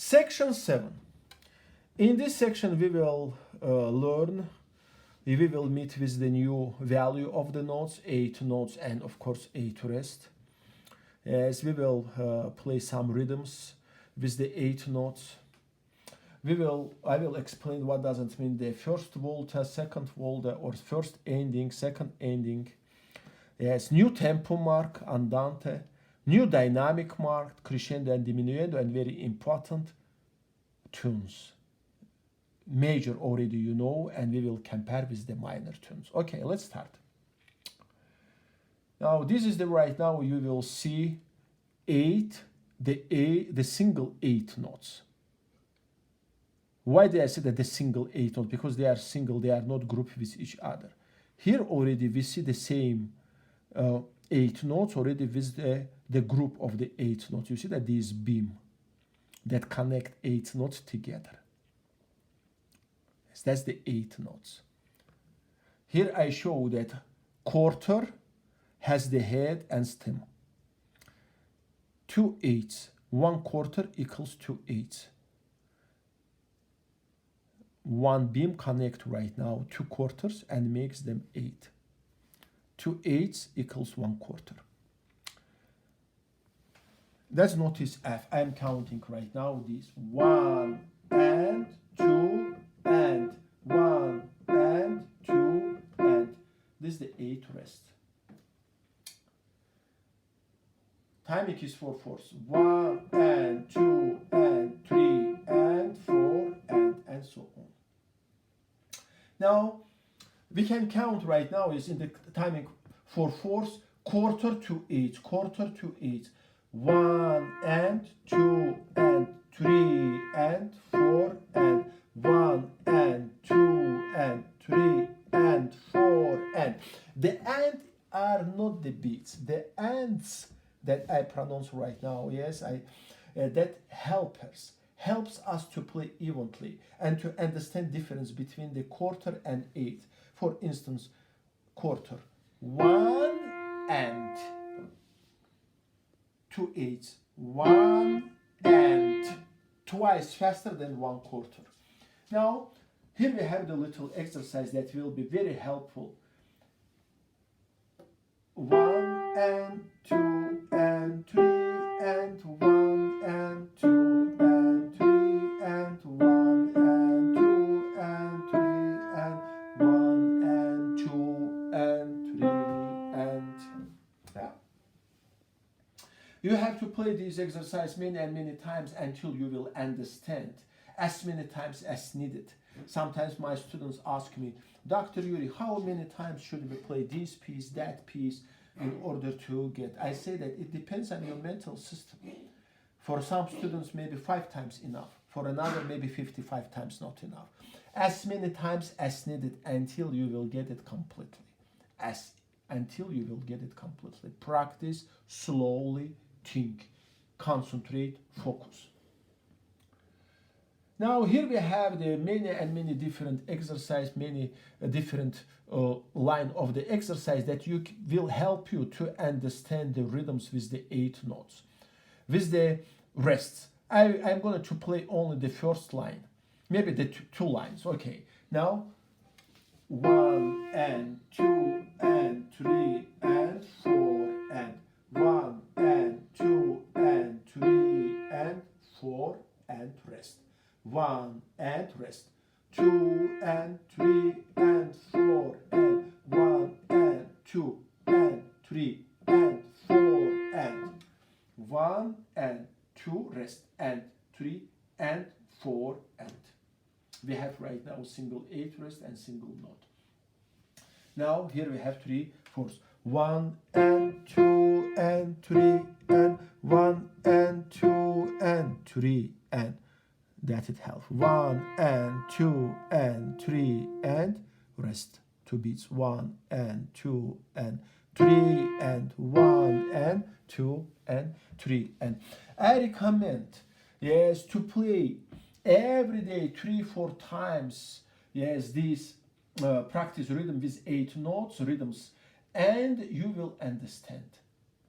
Section 7. In this section, we will we will meet with the new value of the notes, 8 notes, and of course 8 rest. As we will play some rhythms with the 8 notes. I will explain what does it mean the first volta, second volta, or first ending, second ending. Yes, new tempo mark, andante, new dynamic mark, crescendo and diminuendo, and very important, tunes. Major already you know, and we will compare with the minor tunes. Okay, let's start. Now this is the right now you will see 8, the single 8 notes. Why did I say that the single 8 notes? Because they are single, they are not grouped with each other. Here already we see the same 8 notes already with the group of the 8 notes. You see that this beam that connect 8 notes together. Yes, that's the 8 notes. Here I show that quarter has the head and stem. 2 8s, 1 quarter equals 2 8s. One beam connect right now 2 quarters and makes them 8. 2 8s equals 1 quarter. Let's notice F. I am counting right now these 1 and 2 and 1 and 2 and this is the 8 rest. Timing is 4 fourths. 1 and 2 and 3 and 4 and so on. Now we can count right now is in the timing 4 fourths, quarter to 8, quarter to 8. 1 and 2 and 3 and 4 and 1 and 2 and 3 and 4 and the and are not the beats. The ands that I pronounce right now, yes, that helps us to play evenly and to understand difference between the quarter and 8. For instance, quarter, 1 and 2 8s, 1 and twice faster than 1 quarter. Now, here we have the little exercise that will be very helpful. 1 and 2 and 3 and 1 and 2 and 3 and 1 and 2 and 3 and 1 and 2 and 3 and yeah. You have to play this exercise many and many times until you will understand as many times as needed. Sometimes my students ask me, Dr. Yury, how many times should we play this piece, that piece in order to get? I say that it depends on your mental system. For some students, maybe 5 times enough. For another, maybe 55 times not enough. As many times as needed until you will get it completely. Until you will get it completely. Practice, slowly, think, concentrate, focus. Now here we have the many different exercise, many different line of the exercise that will help you to understand the rhythms with the 8 notes. With the rests, I'm going to play only the first line, maybe the 2 lines. Okay, now 1 and 2 and 3 and 4 and 1 and 2 and 3 and 4 and rest. 1 and rest. 2 and 3 and 4 and 1 and 2 and 3 and 4 and 1 and 2 rest and 3 and 4 and we have right now single 8 rest and single note. Now here we have 3 fourths. 1 and 2 and 3 and 1 and 2 and 3 and that it helps. 1 and 2 and 3 and rest. 2 beats. 1 and 2 and 3 and 1 and 2 and 3 and I recommend yes to play every day 3-4 times yes this practice rhythm with 8 notes rhythms and you will understand.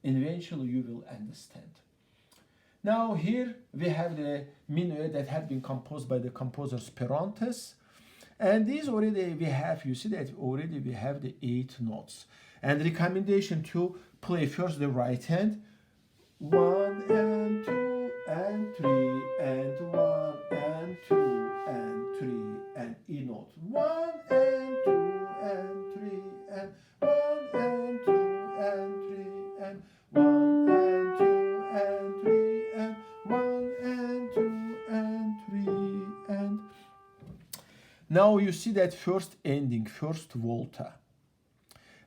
Eventually you will understand. Now here we have the minuet that had been composed by the composer Sperantes. And these already we have, you see that already we have the 8 notes. And recommendation to play first the right hand. 1 and 2 and 3 and 1 and 2 and 3 and E note. 1 and 2 and 3 and 1 and 2 and 3 and 1 and 2 and 3 and 1 and 2 and 3 and. Now you see that first ending, first volta.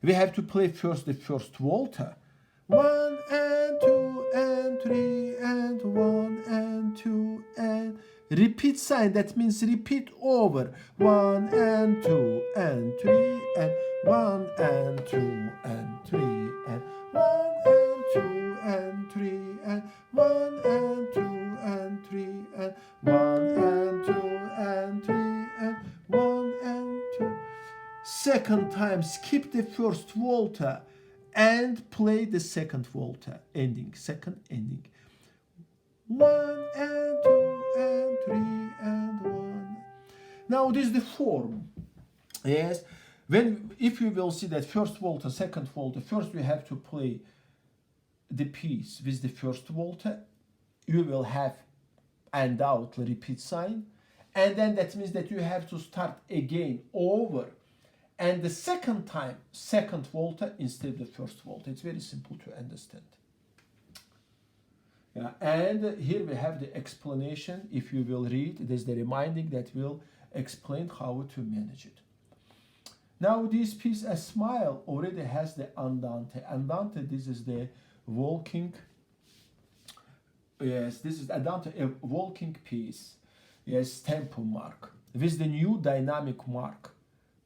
We have to play first the first volta. 1 and 2 and 3 and 1 and 2 and repeat sign, that means repeat over. 1 and 2 and 3 and 1 and 2 and 3 and 1 and 2 and 3 and 1 and 2 and 3 and 1 and 2 and 3 and 1 and 2. Second time, skip the first volta and play the second volta, ending, second ending. 1 and 2 and 3 and 1. Now this is the form. Yes, if you will see that first volta, second volta, first we have to play the piece with the first volta. You will have undoubtedly repeat sign, and then that means that you have to start again over. And the second time, second volta instead of the first volta. It's very simple to understand. Yeah, and here we have the explanation. If you will read, there's the reminding that will explain how to manage it. Now this piece, A Smile, already has the andante. Andante, this is the walking. Yes, this is andante, a walking piece. Yes, tempo mark with the new dynamic mark.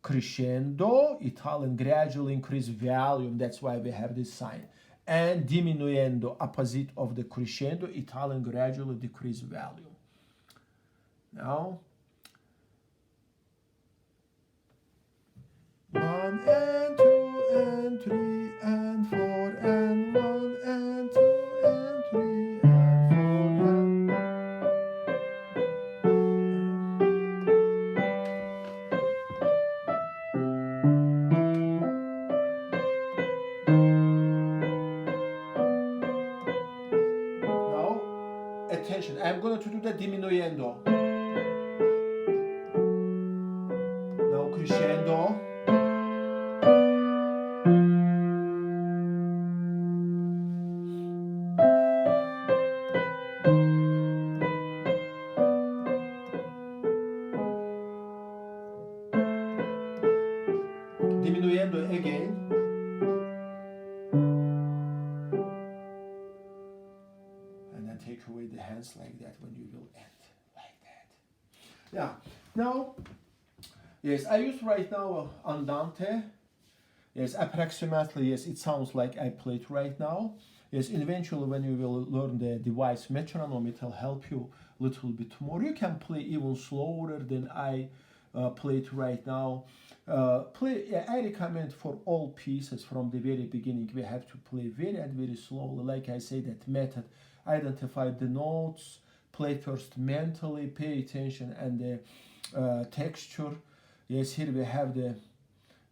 Crescendo, Italian, gradually increase volume, that's why we have this sign. And diminuendo, opposite of the crescendo, Italian, gradually decrease volume. Now, 1 and 2 and 3 and 4 and 1 and 2 and 3 and 4 and. Attention, I'm going to do the diminuendo. Now crescendo. Diminuendo again. Take away the hands like that when you will end like that. Yeah. Now, yes, I use right now andante. Yes, approximately. Yes, it sounds like I played right now. Yes, eventually when you will learn the device metronome, it will help you a little bit more. You can play even slower than I played right now. I recommend for all pieces from the very beginning, we have to play very and very slowly. Like I say, that method. Identify the notes, play first mentally, pay attention, and the texture. Yes, here we have the,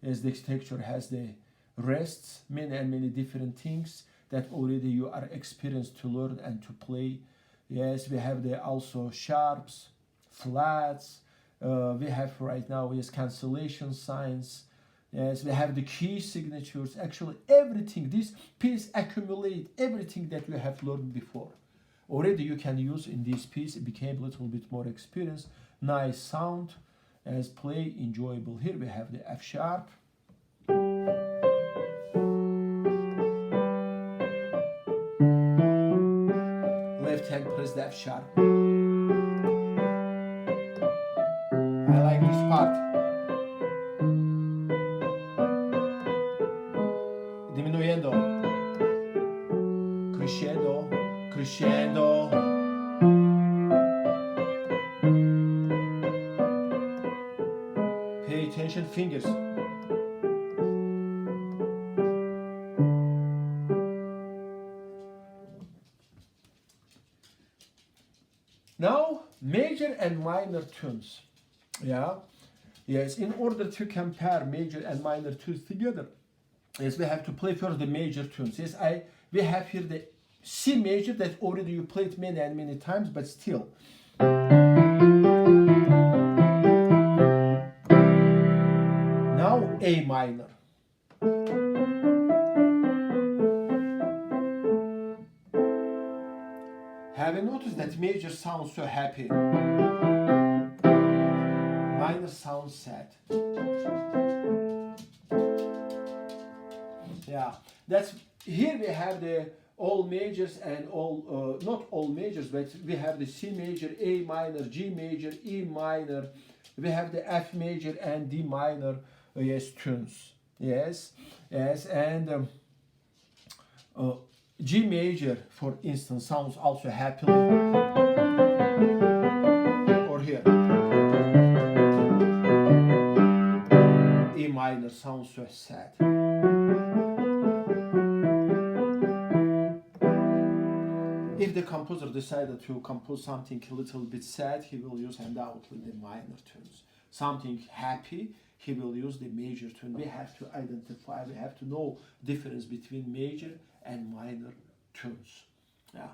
yes, this texture has the rests, many and many different things that already you are experienced to learn and to play. Yes, we have the also sharps, flats. We have right now, yes, cancellation signs. Yes, we have the key signatures. Actually, everything, this piece accumulate everything that you have learned before. Already you can use in this piece. It became a little bit more experience. Nice sound as play, enjoyable. Here we have the F sharp. Left hand press the F sharp. I like this part. Diminuendo, crescendo, crescendo. Pay attention, fingers. Now, major and minor tunes. Yeah. Yes, in order to compare major and minor tunes together, yes, we have to play first the major tunes. Yes, we have here the C major that already you played many and many times, but still. Now A minor. Have you noticed that major sounds so happy? Minor sounds sad. Yeah, that's here we have the all majors and all not all majors, but we have the C major, A minor, G major, E minor. We have the F major and D minor. Yes, tunes. Yes, yes, and G major, for instance, sounds also happily. Or here, E minor sounds so sad. If the composer decided to compose something a little bit sad, he will use undoubtedly the minor tunes. Something happy, he will use the major tune. We have to identify, we have to know difference between major and minor tunes. Yeah.